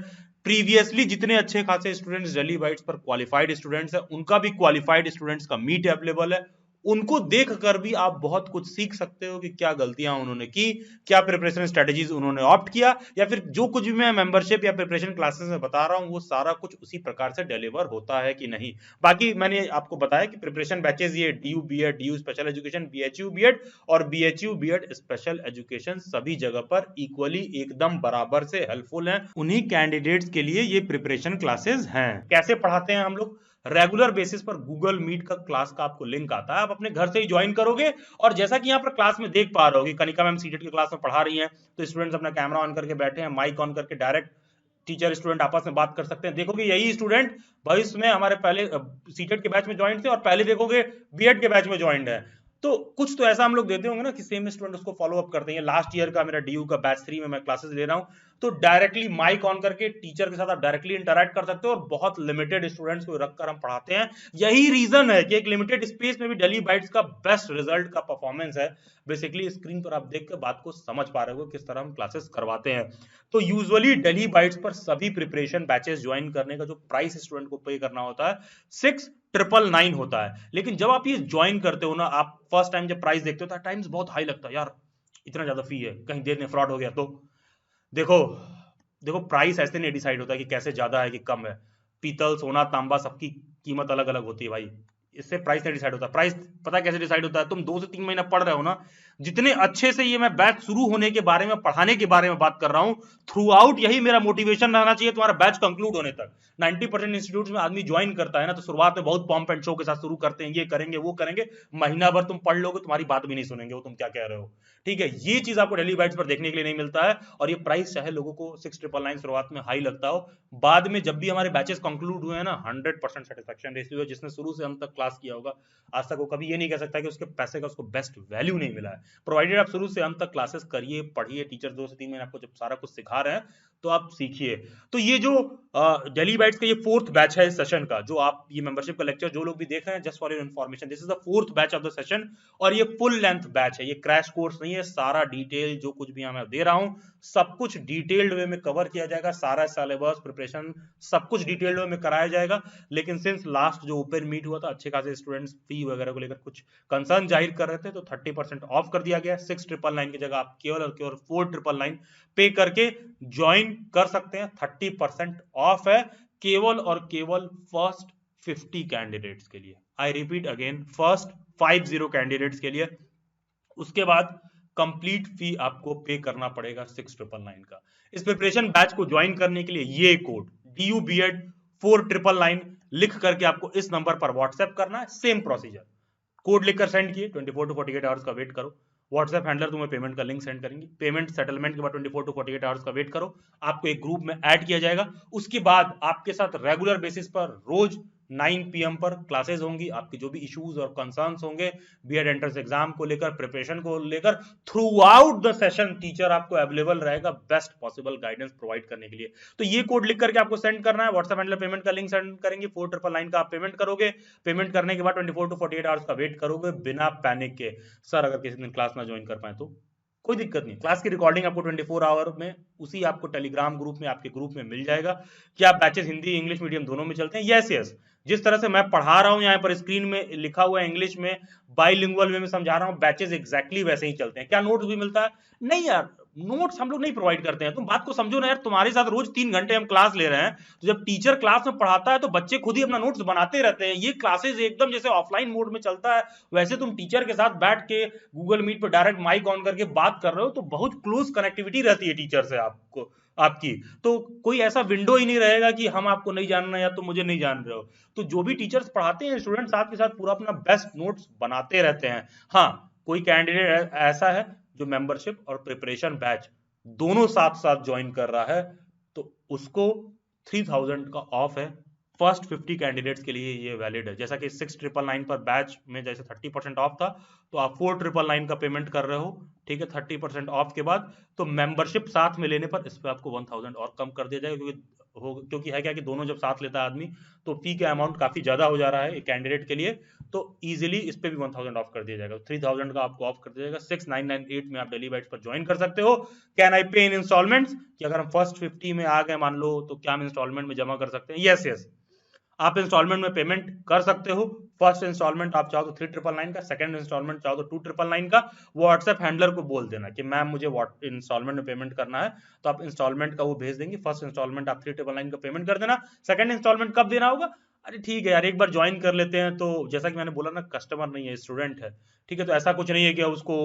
प्रीवियसली जितने अच्छे खासे स्टूडेंट्स डेली बाइट्स पर क्वालिफाइड स्टूडेंट्स हैं, उनका भी क्वालिफाइड स्टूडेंट्स का मीट अवेलेबल है। उनको देखकर भी आप बहुत कुछ सीख सकते हो कि क्या गलतियां उन्होंने की, क्या प्रिपरेशन स्ट्रेटजीज उन्होंने ऑप्ट किया, या फिर जो कुछ भी मैं मेंबरशिप या प्रिपरेशन क्लासेस में बता रहा हूं वो सारा कुछ उसी प्रकार से डिलीवर होता है कि नहीं। बाकी मैंने आपको बताया कि प्रिपरेशन बैचेस ये DU BEd, DU special education, BHU BEd और BHU BEd स्पेशल एजुकेशन सभी जगह पर इक्वली एकदम बराबर से हेल्पफुल हैं। उन्हीं कैंडिडेट्स के लिए ये प्रिपरेशन क्लासेस हैं। कैसे पढ़ाते हैं हम लोग? रेगुलर बेसिस पर गूगल मीट का क्लास का आपको लिंक आता है, आप अपने घर से ही ज्वाइन करोगे। और जैसा कि यहाँ पर क्लास में देख पा रहे हो कि कनिका मैम सीटेट की क्लास में पढ़ा रही हैं, तो स्टूडेंट्स अपना कैमरा ऑन करके बैठे हैं, माइक ऑन करके डायरेक्ट टीचर स्टूडेंट आपस में बात कर सकते हैं। देखोगे यही स्टूडेंट भविष्य में हमारे पहले सीटेट के बैच में ज्वाइन थे और पहले देखोगे बीएड के बैच में ज्वाइन है। तो कुछ तो ऐसा हम लोग देते होंगे ना कि सेम स्टूडेंट उसको फॉलो अप करते हैं। लास्ट ईयर का मेरा डीयू का बैच 3 में मैं क्लासेस ले रहा हूँ, तो डायरेक्टली माइक ऑन करके टीचर के साथ आप डायरेक्टली इंटरैक्ट कर सकते हो, और बहुत लिमिटेड स्टूडेंट्स को रखकर हम पढ़ाते हैं। यही रीजन है कि एक लिमिटेड स्पेस में भी डेली बाइट्स का बेस्ट रिजल्ट का परफॉर्मेंस है। बेसिकली स्क्रीन पर आप देख कर बात को समझ पा रहे हो किस तरह हम क्लासेस करवाते हैं। तो यूजुअली डेली बाइट्स पर सभी प्रिपरेशन बैचेस ज्वाइन करने का जो प्राइस स्टूडेंट को पे करना होता है 6,999 होता है। लेकिन जब आप ये ज्वाइन करते हो ना, आप फर्स्ट टाइम जब प्राइस देखते हो तो टाइम्स बहुत हाई लगता है, यार इतना ज्यादा फी है, कहीं देर में फ्रॉड हो गया तो। देखो देखो प्राइस ऐसे नहीं डिसाइड होता कि कैसे ज्यादा है कि कम है। पीतल सोना तांबा सबकी कीमत अलग अलग होती है भाई, इससे प्राइस नहीं डिसाइड होता। प्राइस पता कैसे डिसाइड होता है? तुम 2 से 3 महीना पढ़ रहे हो ना, जितने अच्छे से ये मैं बैच शुरू होने के बारे में, पढ़ाने के बारे में बात कर रहा हूं, थ्रू आउट यही मेरा मोटिवेशन रहना चाहिए तुम्हारा बैच कंक्लूड होने तक। 90% इंस्टीट्यूट में आदमी ज्वाइन करता है ना, तो शुरुआत में बहुत पॉम्प एंड शो के साथ शुरू करते हैं, ये करेंगे वो करेंगे, महीना भर तुम पढ़ लोगे तुम्हारी बात भी नहीं सुनेंगे वो तुम क्या कह रहे हो। ठीक है, ये चीज आपको डेली बाइट्स पर देखने के लिए नहीं मिलता है। और ये प्राइस चाहे लोगों को 6,999 शुरुआत में हाई लगता हो, बाद में जब भी हमारे बैचेस कंक्लूड हुए हैं ना, 100% सेटिस्फेक्शन रेशियो है। जिसने शुरू से अंत तक क्लास किया होगा आज तक, वो कभी ये नहीं कह सकता कि उसके पैसे का उसको बेस्ट वैल्यू नहीं मिला है। प्रोवाइडेड आप शुरू से अंत तक क्लासेस करिए, पढ़िए, टीचर 2 से 3 महीने आपको जब सारा कुछ सिखा रहे हैं तो आप सीखिए। तो ये जो डेली बाइट्स का ये 4th बैच है इस सेशन का, जो आप ये मेंबरशिप का लेक्चर जो लोग भी देख रहे हैं, just for your information, this is the 4th batch of the session. और ये फुल लेंथ बैच है, ये क्रैश कोर्स नहीं है। सारा डिटेल जो कुछ भी मैं दे रहा हूं, सब कुछ डिटेल्ड वे में कवर किया जाएगा, सारा सिलेबस प्रिपरेशन सब कुछ डिटेल्ड वे में कराया जाएगा। लेकिन सिंस लास्ट जो ओपन मीट हुआ था, अच्छे खासे स्टूडेंट्स फी वगैरह को लेकर कुछ कंसर्न जाहिर कर रहे थे, तो 30% ऑफ कर दिया गया। 6,999 की जगह आप केवल और केवल 4,999 पे करके ज्वाइन कर सकते हैं। 30% ऑफ है केवल और केवल फर्स्ट 50 कैंडिडेट्स के लिए। I repeat again, first 50 candidates के लिए। उसके बाद कंप्लीट फी आपको पे करना पड़ेगा 6,999 का। इस प्रिपरेशन बैच को ज्वाइन करने के लिए ये कोड DUBED 4,999 लिख करके आपको इस नंबर पर व्हाट्सएप करना है। सेम प्रोसीजर, कोड लिखकर सेंड किए, 24 to 48 आवर्स का वेट करो। व्हाट्सएप हैंडलर तुम्हें पेमेंट का लिंक सेंड करेंगे। पेमेंट सेटलमेंट के बाद 24 to 48 आवर्स का वेट करो, आपको एक ग्रुप में ऐड किया जाएगा। उसके बाद आपके साथ रेगुलर बेसिस पर रोज 9 PM पर क्लासेस होंगी। आपके जो भी इश्यूज और कंसर्न्स होंगे बीएड एंट्रेंस एग्जाम को लेकर, प्रिपरेशन को लेकर, through out the session teacher आपको अवेलेबल रहेगा बेस्ट पॉसिबल गाइडेंस प्रोवाइड करने के लिए। तो ये कोड लिख करके आपको सेंड करना है। व्हाट्सएप हैंडलर पेमेंट का लिंक सेंड करेंगे, 4,999 का आप पेमेंट करोगे। पेमेंट करने के बाद 24 to 48 आवर्स का वेट करोगे बिना पैनिक के। सर अगर किसी दिन क्लास ना ज्वाइन कर पाए तो कोई दिक्कत नहीं, क्लास की रिकॉर्डिंग आपको 24 आवर में उसी आपको टेलीग्राम ग्रुप में, आपके ग्रुप में मिल जाएगा। क्या बैचेस हिंदी इंग्लिश मीडियम दोनों में चलते हैं? यस यस, जिस तरह से मैं पढ़ा रहा हूं, यहाँ पर स्क्रीन में लिखा हुआ है इंग्लिश में, बाइलिंगुअल वे में समझा रहा हूं, बैचेस एग्जैक्टली वैसे ही चलते हैं। क्या नोट्स भी मिलता है? नहीं यार, नोट्स हम लोग नहीं प्रोवाइड करते हैं। तुम बात को समझो ना यार, तुम्हारे साथ रोज 3 घंटे हम क्लास ले रहे हैं, तो जब टीचर क्लास में पढ़ाता है तो बच्चे खुद ही अपना नोट्स बनाते रहते हैं। ये क्लासेस एकदम जैसे ऑफलाइन मोड में चलता है, वैसे तुम टीचर के साथ बैठ के गूगल मीट पर डायरेक्ट माइक ऑन करके बात कर रहे हो, तो बहुत क्लोज कनेक्टिविटी रहती है टीचर से आपको आपकी। तो कोई ऐसा विंडो ही नहीं रहेगा कि हम आपको नहीं जान रहे हैं या तुम मुझे नहीं जान रहे हो। तो जो भी टीचर्स पढ़ाते हैं, स्टूडेंट साथ के साथ पूरा अपना बेस्ट नोट्स बनाते रहते हैं। हाँ, कोई कैंडिडेट ऐसा है जो मेंबरशिप और प्रिपरेशन बैच दोनों साथ साथ ज्वाइन कर रहा है, तो उसको 3,000 का ऑफ है। फर्स्ट 50 कैंडिडेट्स के लिए ये वैलिड है। जैसा कि 6,999 पर बैच में जैसे 30% ऑफ था, तो आप 4,999 का पेमेंट कर रहे हो, ठीक है, 30% ऑफ के बाद। तो मेंबरशिप साथ में लेने पर इस पर आपको 1,000 और कम कर दिया जाएगा, क्योंकि है क्या कि दोनों जब साथ लेता है आदमी, तो फी का अमाउंट काफी ज्यादा हो जा रहा है एक कैंडिडेट के लिए, तो इजीली इस पे भी 1,000 ऑफ कर दिया जाएगा। 3,000 का आपको ऑफ कर दिया जाएगा। 6,998 में आप डेली बैच पर ज्वाइन कर सकते हो। कैन आई पे इन इंस्टॉलमेंट्स, कि अगर हम फर्स्ट 50 में आ गए मान लो, तो क्या हम इंस्टॉलमेंट में जमा कर सकते हैं? यस यस, आप इंस्टॉलमेंट में पेमेंट कर सकते हो। फर्स्ट इंस्टॉलमेंट आप चाहो तो 3,999 का, सेकंड इंस्टॉलमेंट चाहो तो 2,999 का। व्हाट्सएप हैंडलर को बोल देना कि मैम मुझे इंस्टॉलमेंट में पेमेंट करना है, तो आप इंस्टॉलमेंट का वो भेज देंगे। फर्स्ट इंस्टॉलमेंट आप 3,999 का पेमेंट कर देना। सेकंड इंस्टॉलमेंट कब देना होगा? अरे ठीक है यार, एक बार ज्वाइन कर लेते हैं तो, जैसा कि मैंने बोला ना, कस्टमर नहीं है, स्टूडेंट है, ठीक है। तो ऐसा कुछ नहीं है कि उसको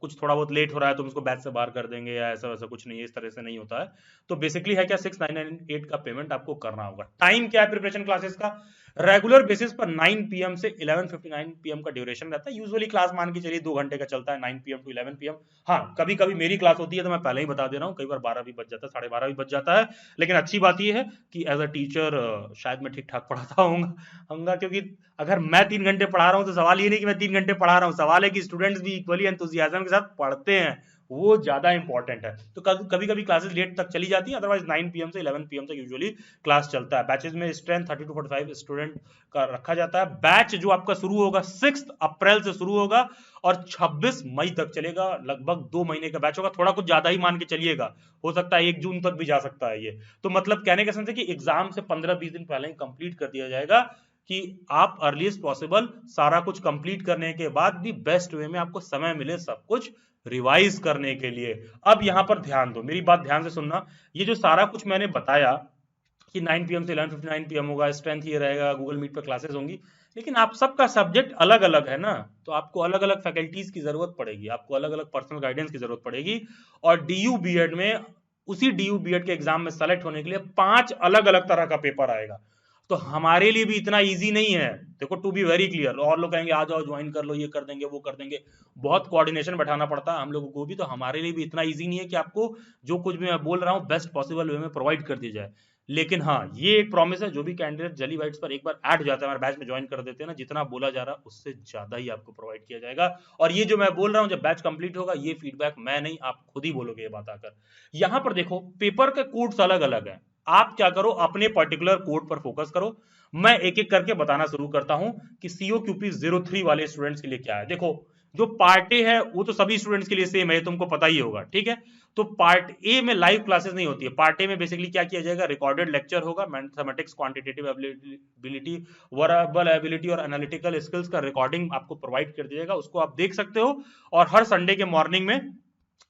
कुछ थोड़ा बहुत लेट हो रहा है तो उसको बैच से बाहर कर देंगे, या ऐसा वैसा कुछ नहीं है, इस तरह से नहीं होता है। तो बेसिकली है क्या, 6,998 का पेमेंट आपको करना होगा। टाइम क्या है प्रिपरेशन क्लासेस का? रेगुलर बेसिस पर 9 पीएम से 11:59 पीएम का ड्यूरेशन रहता है। यूजुअली क्लास मान के चलिए 2 घंटे का चलता है, 9 पीएम टू 11 पीएम। हाँ, कभी कभी मेरी क्लास होती है तो मैं पहले ही बता दे रहा हूँ, कई बार 12 भी बज जाता है, 12:30 भी बज जाता है। लेकिन अच्छी बात यह है कि एज अ टीचर शायद मैं ठीक ठाक पढ़ाता हूँ, क्योंकि अगर मैं 3 घंटे पढ़ा रहा हूँ तो सवाल ये नहीं कि मैं 3 घंटे पढ़ा रहा हूँ, सवाल है कि स्टूडेंट्स भी इक्वली एंथुसियाज्म के साथ पढ़ते हैं, वो ज्यादा इंपॉर्टेंट है। तो कभी कभी क्लासेस लेट तक चली जाती है, अदरवाइज 9 पीएम से 11 पीएम तक यूजुअली क्लास चलता है। बैचेस में स्ट्रेंथ 30 to 45 स्टूडेंट का रखा जाता है। बैच जो आपका शुरू होगा 6 अप्रैल से शुरू होगा और 26 मई तक चलेगा, लगभग 2 महीने का बैच होगा, थोड़ा कुछ ज्यादा ही मान के चलिएगा, हो सकता है 1 जून तक भी जा सकता है ये। तो मतलब कहने का सेंस है कि एग्जाम से 15-20 दिन पहले ही कंप्लीट कर दिया जाएगा, कि आप अर्लीस्ट पॉसिबल सारा कुछ कंप्लीट करने के बाद भी बेस्ट वे में आपको समय मिले सब कुछ रिवाइज करने के लिए। अब यहां पर ध्यान दो, मेरी बात ध्यान से सुनना। ये जो सारा कुछ मैंने बताया कि 9 पीएम से 11:59 पीएम होगा, स्ट्रेंथ ये रहेगा, गूगल मीट पर क्लासेस होंगी, लेकिन आप सबका सब्जेक्ट अलग अलग है ना, तो आपको अलग अलग फैकल्टीज की जरूरत पड़ेगी, आपको अलग अलग पर्सनल गाइडेंस की जरूरत पड़ेगी। और डीयू बीएड में, उसी डीयू बीएड के एग्जाम में सेलेक्ट होने के लिए 5 अलग अलग तरह का पेपर आएगा। तो हमारे लिए भी इतना इजी नहीं है, देखो टू बी वेरी क्लियर। और लोग कहेंगे आ जाओ ज्वाइन कर लो, ये कर देंगे वो कर देंगे, बहुत कोऑर्डिनेशन बैठाना पड़ता है हम लोगों को भी, तो हमारे लिए भी इतना इजी नहीं है कि आपको जो कुछ भी मैं बोल रहा हूँ बेस्ट पॉसिबल वे में प्रोवाइड कर दिया जाए। लेकिन हाँ, ये एक प्रॉमिस है, जो भी कैंडिडेट जली वाइट्स पर एक बार ऐड हो जाता है, हमारे बैच में ज्वाइन कर देते हैं ना, जितना बोला जा रहा है उससे ज्यादा ही आपको प्रोवाइड किया जाएगा। और ये जो मैं बोल रहा हूँ, जब बैच कंप्लीट होगा, ये फीडबैक मैं नहीं, आप खुद ही बोलोगे ये बात आकर। यहां पर देखो पेपर के कोड्स अलग अलग है, आप क्या करो अपने पर्टिकुलर कोड पर फोकस करो। मैं एक एक करके बताना शुरू करता हूं कि COQP 03 वाले स्टूडेंट्स के लिए क्या है। देखो जो पार्ट ए है वो तो सभी स्टूडेंट्स के लिए सेम है, तुमको पता ही होगा, ठीक है। तो पार्ट ए में लाइव क्लासेस नहीं होती है। पार्ट ए में बेसिकली क्या किया जाएगा, रिकॉर्डेड लेक्चर होगा, mathematics, quantitative ability, verbal ability और एनालिटिकल स्किल्स का रिकॉर्डिंग आपको प्रोवाइड कर दिया जाएगा, उसको आप देख सकते हो। और हर संडे के मॉर्निंग में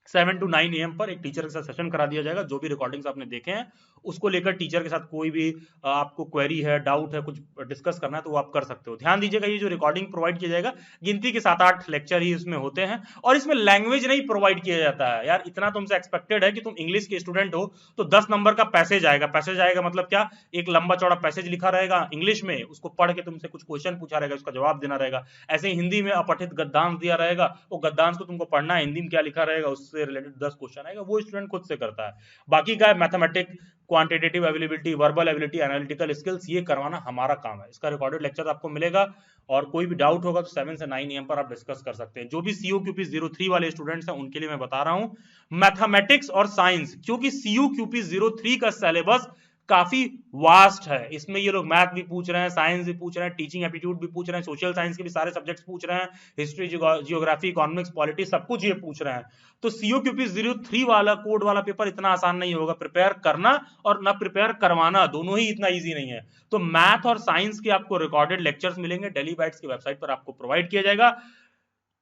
7 to 9 AM पर एक टीचर के साथ सेशन करा दिया जाएगा। जो भी रिकॉर्डिंग्स आपने देखे हैं उसको लेकर टीचर के साथ कोई भी आपको क्वेरी है, डाउट है, कुछ डिस्कस करना है तो वो आप कर सकते हो। ध्यान दीजिएगा, ये जो रिकॉर्डिंग प्रोवाइड किया जाएगा, गिनती के 7-8 लेक्चर ही इसमें होते हैं, और इसमें लैंग्वेज नहीं प्रोवाइड किया जाता है। यार इतना तुमसे एक्सपेक्टेड है कि तुम इंग्लिश के स्टूडेंट हो तो 10 नंबर का पैसेज आएगा। पैसेज आएगा मतलब क्या, एक लंबा चौड़ा पैसेज लिखा रहेगा इंग्लिश में, उसको पढ़ के तुमसे कुछ क्वेश्चन पूछा रहेगा, उसका जवाब देना रहेगा। ऐसे ही हिंदी में अपठित गद्यांश दिया रहेगा, वो गद्यांश को तुमको पढ़ना है, हिंदी में क्या लिखा रहेगा उससे रिलेटेड 10 क्वेश्चन आएगा, वो स्टूडेंट खुद से करता है। बाकी का mathematics, quantitative ability, verbal ability, analytical skills, ये करवाना हमारा काम है। इसका रिकॉर्डेड लेक्चर आपको मिलेगा, और कोई भी डाउट होगा तो 7 से 9 AM पर आप डिस्कस कर सकते हैं। जो भी COQP 03 वाले स्टूडेंट्स हैं उनके लिए मैं बता रहा हूं, मैथमेटिक्स और साइंस, क्योंकि COQP 03 का सिलेबस काफी वास्ट है। इसमें ये लोग मैथ भी पूछ रहे हैं, साइंस भी पूछ रहे हैं, टीचिंग एप्टीट्यूड भी पूछ रहे हैं, सोशल साइंस के भी सारे सब्जेक्ट्स पूछ रहे हैं, हिस्ट्री, जियोग्राफी, इकोनॉमिक्स, पॉलिटिक्स, सब कुछ ये पूछ रहे हैं। तो COQP 03 वाला कोड वाला पेपर इतना आसान नहीं होगा। प्रिपेयर करना और ना प्रिपेयर करवाना दोनों ही इतना इजी नहीं है। तो मैथ और साइंस के आपको रिकॉर्डेड लेक्चर्स मिलेंगे, डेली बाइट्स की वेबसाइट पर आपको प्रोवाइड किया जाएगा।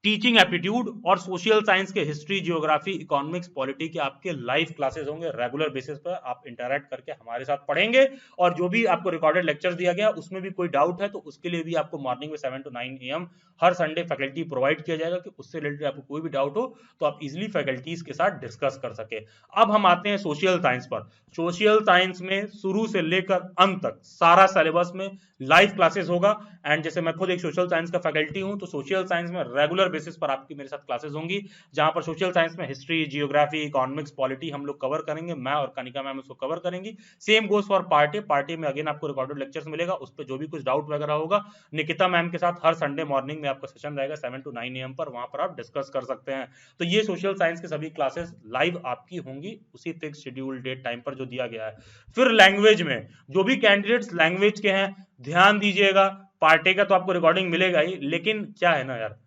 टीचिंग एप्टीट्यूड और सोशल साइंस के हिस्ट्री, जियोग्राफी, इकोनॉमिक्स, पॉलिटी के आपके लाइव क्लासेस होंगे। रेगुलर बेसिस पर आप इंटरैक्ट करके हमारे साथ पढ़ेंगे, और जो भी आपको रिकॉर्डेड लेक्चर दिया गया उसमें भी कोई डाउट है तो उसके लिए भी आपको मॉर्निंग में 7 to 9 AM her Sunday faculty provide किया जाएगा, कि उससे रिलेटेड आपको कोई भी डाउट हो तो आप इजिली फैकल्टीज के साथ डिस्कस कर सके। अब हम आते हैं सोशल साइंस पर। सोशल साइंस में शुरू से लेकर अंत तक सारा सिलेबस में लाइव क्लासेस होगा। एंड जैसे मैं खुद एक सोशल साइंस का फैकल्टी हूं, तो सोशल साइंस में रेगुलर बेसिस पर आपकी मेरे साथ क्लासेस होंगी, जहां पर सोशल साइंस में हिस्ट्री, जियोग्राफी, इकोनॉमिक्स, पॉलिटी हम लोग कवर करेंगे, मैं और कनिका मैम उसको कवर करेंगी। Same goes for party. Party में अगेन आपको रिकॉर्डेड लेक्चर्स मिलेगा, उस पर जो भी कुछ डाउट वगैरह होगा निकिता मैम के साथ हर संडे मॉर्निंग में आपका सेशन रहेगा 7 to 9 AM पर, वहां पर आप डिस्कस कर सकते हैं। तो ये सोशल साइंस के सभी क्लासेस लाइव आपकी होंगी उसी फिक्स शेड्यूल डेट टाइम पर जो दिया गया है। फिर लैंग्वेज में जो भी कैंडिडेट्स लैंग्वेज के हैं, ध्यान दीजिएगा, पार्टी का तो आपको रिकॉर्डिंग मिलेगा ही, लेकिन क्या है ना यार,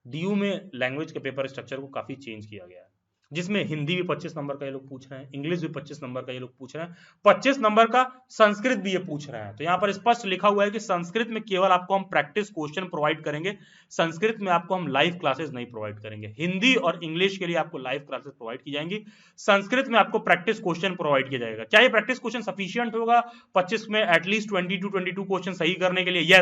डीयू में लैंग्वेज के पेपर स्ट्रक्चर को काफी चेंज किया गया है, जिसमें हिंदी भी 25 नंबर का ये लोग पूछ रहे हैं, इंग्लिश भी 25 नंबर का ये लोग पूछ रहे हैं, 25 नंबर का संस्कृत भी ये पूछ रहे हैं। तो यहाँ पर स्पष्ट लिखा हुआ है कि संस्कृत में केवल आपको हम प्रैक्टिस क्वेश्चन प्रोवाइड करेंगे, संस्कृत में आपको हम लाइव क्लासेस नहीं प्रोवाइड करेंगे। हिंदी और इंग्लिश के लिए आपको लाइव क्लासेस प्रोवाइड की जाएंगी, संस्कृत में आपको प्रैक्टिस क्वेश्चन प्रोवाइड किया जाएगा। क्या ये प्रैक्टिस क्वेश्चन सफिशियंट होगा 25 में एटलीस्ट 20 to 22 क्वेश्चन सही करने के लिए?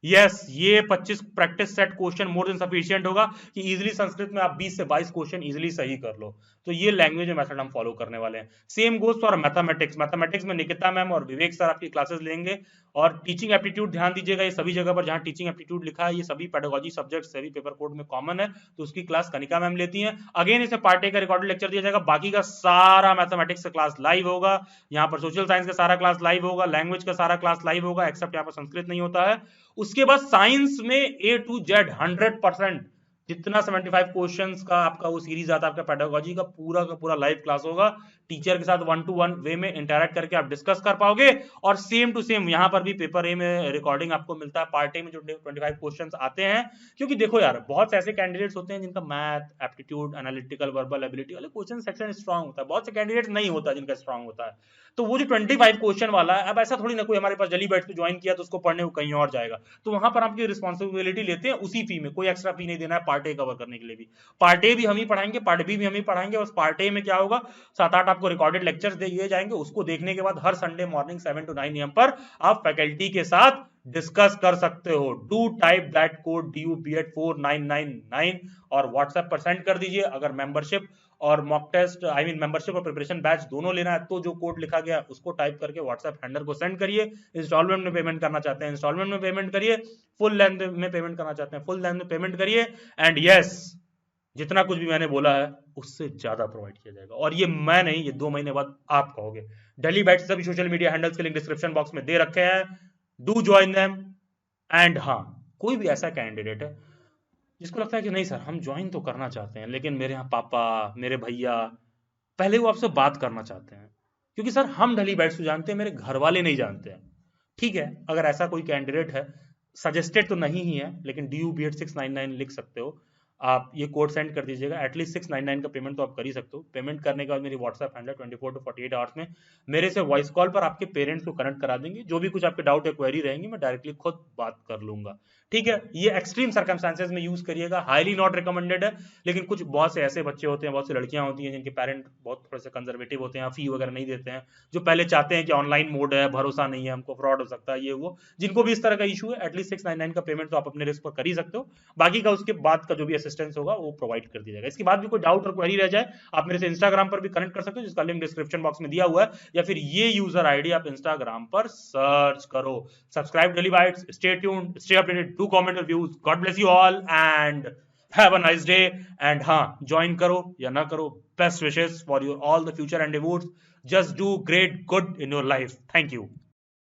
यस, ये 25 practice set question more than sufficient होगा कि इजीली संस्कृत में आप 20 से 22 क्वेश्चन इजीली सही कर लो। तो ये लैंग्वेज मेथड हम फॉलो करने वाले हैं। सेम गोज फॉर मैथमेटिक्स में निकिता मैम और विवेक सर आपकी क्लासेस लेंगे। और टीचिंग एप्टीट्यूड ध्यान दीजिएगा, ये सभी जगह पर जहां टीचिंग एप्टीट्यूड लिखा है ये सभी पेडागोजी सब्जेक्ट सभी पेपर कोड में कॉमन है, तो उसकी क्लास कनिका मैम लेती हैं। अगेन इसे पार्ट ए का रिकॉर्डेड लेक्चर दिया जाएगा, बाकी का सारा मैथमेटिक्स का क्लास लाइव होगा, यहाँ पर सोशल साइंस का सारा क्लास लाइव होगा, लैंग्वेज का सारा क्लास लाइव होगा, एक्सेप्ट यहाँ पर संस्कृत नहीं होता है। उसके बाद साइंस में A to Z 100% जितना 75 क्वेश्चंस का आपका वो सीरीज आता है आपका पेडागोजी का पूरा लाइव क्लास होगा। टीचर के साथ 1-to-1 वे में इंटरैक्ट करके आप डिस्कस कर पाओगे। और सेम टू सेम यहाँ पर भी पेपर ए में रिकॉर्डिंग आपको मिलता है, पार्ट ए में जो 25 क्वेश्चंस आते हैं। क्योंकि देखो यार बहुत से ऐसे कैंडिडेट्स होते हैं जिनका math, aptitude, analytical, verbal ability वाले क्वेश्चन सेक्शन स्ट्रांग होता है, बहुत से कैंडिडेट नहीं होता जिनका स्ट्रांग होता है। तो वो जो 25 क्वेश्चन वाला है, अब ऐसा थोड़ी ना कोई हमारे पास जली बैच पे ज्वाइन किया तो उसको पढ़ने को कहीं और जाएगा, तो वहां पर आपकी रिस्पॉन्सिबिलिटी लेते हैं उसी फी में, कोई एक्स्ट्रा फी नहीं देना है पार्ट ए कवर करने के लिए भी। पार्ट ए भी हम ही पढ़ाएंगे, पार्ट बी भी हम ही पढ़ाएंगे। उस पार्ट ए में क्या होगा, 7-8 आपको रिकॉर्डेड लेक्चर्स दिए जाएंगे, उसको देखने के बाद हर संडे मॉर्निंग 7 to 9 AM पर आप फैकल्टी के साथ डिस्कस कर सकते हो। Do type that code DUBED4999 और व्हाट्सएप पर सेंड कर दीजिए। अगर मेंबरशिप और मॉक टेस्ट मेंबरशिप और प्रिपरेशन बैच दोनों लेना है तो जो कोड लिखा गया है उसको टाइप करके व्हाट्सएप हैंडलर को सेंड करिए। इंस्टॉलमेंट में पेमेंट करना चाहते हैं इंस्टॉलमेंट में पेमेंट करिए, फुल लेंथ में पेमेंट करना चाहते हैं फुल लेंथ में पेमेंट करिए। एंड यस, जितना कुछ भी मैंने बोला है उससे ज्यादा प्रोवाइड किया जाएगा, और ये मैं नहीं, ये 2 महीने बाद आप कहोगे। डेली बैच सभी सोशल मीडिया हैंडल्स के लिंक डिस्क्रिप्शन बॉक्स में दे रखे हैं, डू ज्वाइन देम। एंड हाँ, कोई भी ऐसा कैंडिडेट है जिसको लगता है कि नहीं सर हम ज्वाइन तो करना चाहते हैं लेकिन मेरे यहाँ पापा, मेरे भैया, पहले वो आपसे बात करना चाहते हैं, क्योंकि सर हम ढली बैट्स को जानते हैं, मेरे घर वाले नहीं जानते हैं। ठीक है, अगर ऐसा कोई कैंडिडेट है, सजेस्टेड तो नहीं ही है लेकिन DUBED699 लिख सकते हो आप, ये कोड सेंड कर दीजिएगा। एटलीस्ट 699 का पेमेंट तो आप कर ही सकते हो। पेमेंट करने के बाद मेरी व्हाट्सएप हैंडल 24 to 48 आवर्स में मेरे से वॉइस कॉल पर आपके पेरेंट्स को कनेक्ट करा देंगे। जो भी कुछ आपके डाउट या क्वेरी रहेंगी मैं डायरेक्टली खुद बात कर लूंगा। ठीक है, ये एक्सट्रीम सर्कमस्टांसेस में यूज करिएगा, हाईली नॉट रिकमेंडेड है। लेकिन कुछ बहुत से ऐसे बच्चे होते हैं, बहुत सी लड़कियां होती हैं जिनके पेरेंट बहुत थोड़े से कंजर्वेटिव होते हैं, फी वगैरह नहीं देते हैं, जो पहले चाहते हैं कि ऑनलाइन मोड है, भरोसा नहीं है, हमको फ्रॉड हो सकता है, ये वो, जिनको भी इस तरह का इशू है, एटलीस्ट 699 का पेमेंट तो आप अपने रिस्क पर कर ही सकते हो। बाकी का उसके बाद का जो भी असिस्टेंस होगा वो प्रोवाइड कर दिया जाएगा। इसके बाद भी कोई डाउट और क्वेरी रह जाए आप मेरे से इंस्टाग्राम पर भी कनेक्ट कर सकते हो, जिसका लिंक डिस्क्रिप्शन बॉक्स में दिया हुआ है, या फिर ये यूजर आईडी आप इंस्टाग्राम पर सर्च करो। Subscribe daily bytes, stay tuned, stay updated, do comment your views. God bless you all and have a nice day. And हाँ, ज्वाइन करो या ना करो, best wishes for your all the future and endeavours. Just do great good in your life. Thank you.